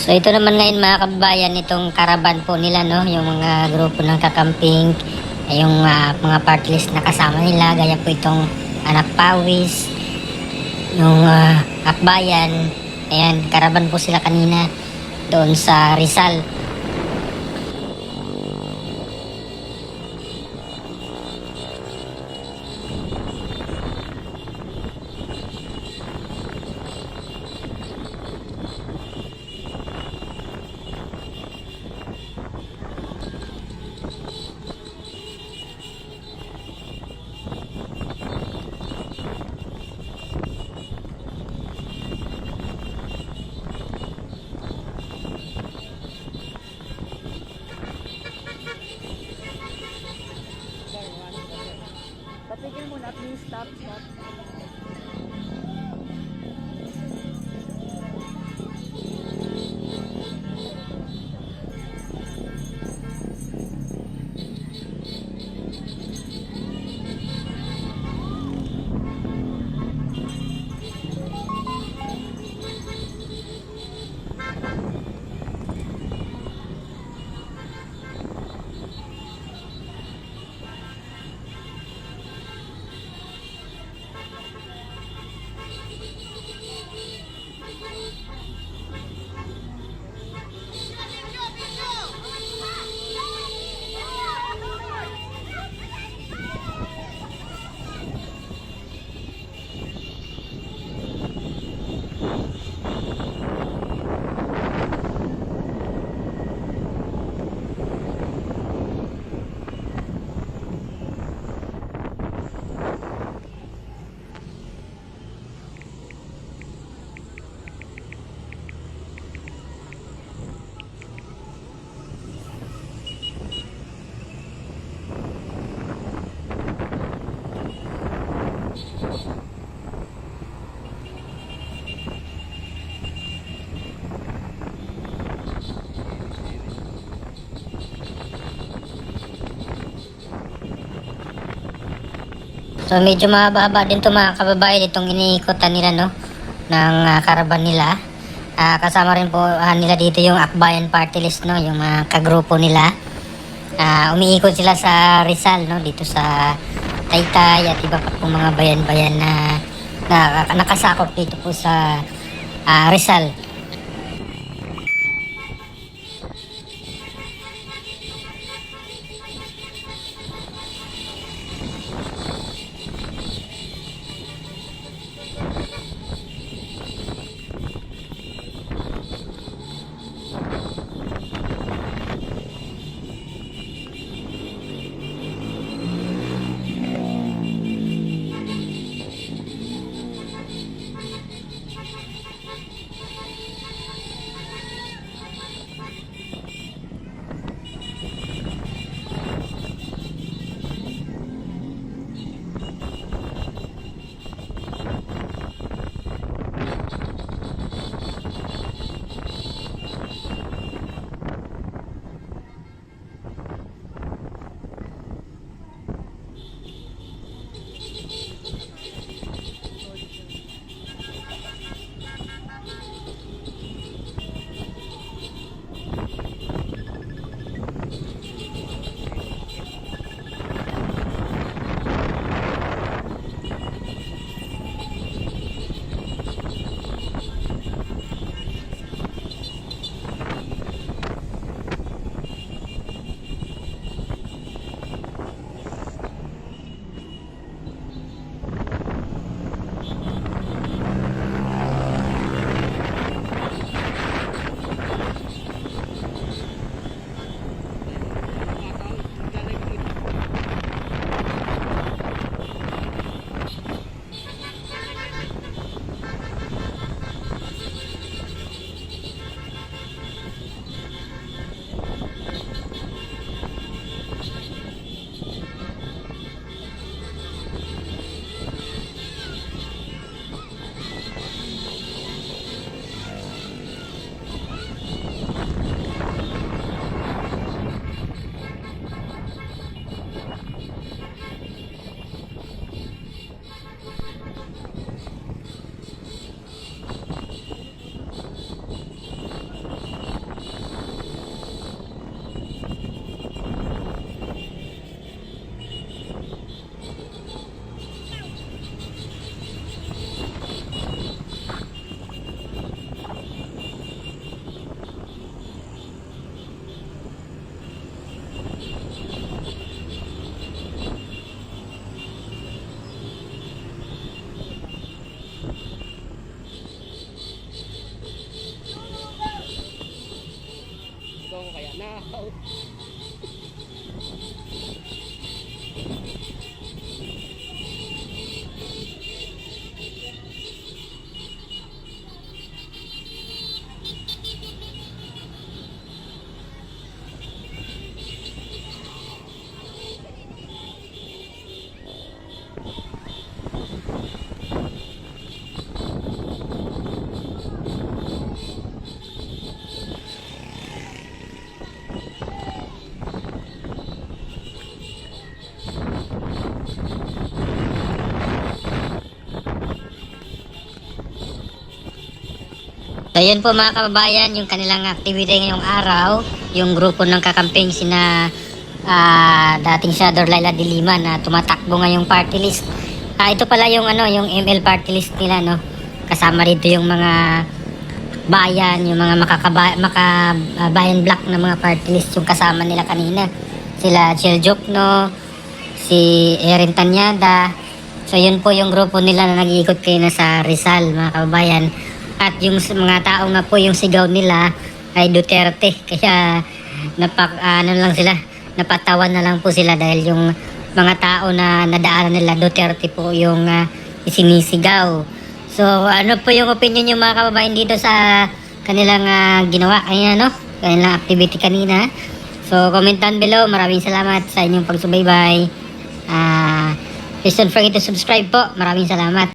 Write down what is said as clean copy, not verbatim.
So ito naman ngayon mga kababayan, itong caravan po nila, no, yung mga grupo ng kakamping, yung mga part list na kasama nila, gaya po itong Anak Pawis, yung Akbayan. Ayan, caravan po sila kanina doon sa Rizal. Patigil muna, please. Stop. So medyo mababa din to mga kababayan, itong iniikutan nila, no, ng caravan nila. Kasama rin po nila dito yung Akbayan Party List, no, yung mga kagrupo nila. Umiikot sila sa Rizal, no, dito sa Taytay at iba pa pong mga bayan-bayan na nakasakop dito po sa Rizal. So yun po mga kababayan, yung kanilang activity ngayong araw, yung grupo ng kakamping sina dating Senador Laila de Lima na tumatakbo ngayong party list. Ito pala yung yung ML party list nila, no. Kasama rito yung mga bayan, yung mga makabayan block na mga party list yung kasama nila kanina. Sila Chel Jokno, si Erin Tanyada. So yun po yung grupo nila na nag-iikot kayo na sa Rizal, mga kababayan. At yung mga tao nga po yung sigaw nila ay Duterte. Kaya lang sila, napatawan na lang po sila dahil yung mga tao na nadaanan nila Duterte po yung isinisigaw. So ano po yung opinion yung mga kababayan dito sa kanilang ginawa, kanilang activity kanina. So comment down below. Maraming salamat sa inyong pagsubaybay. Please don't forget to subscribe po. Maraming salamat.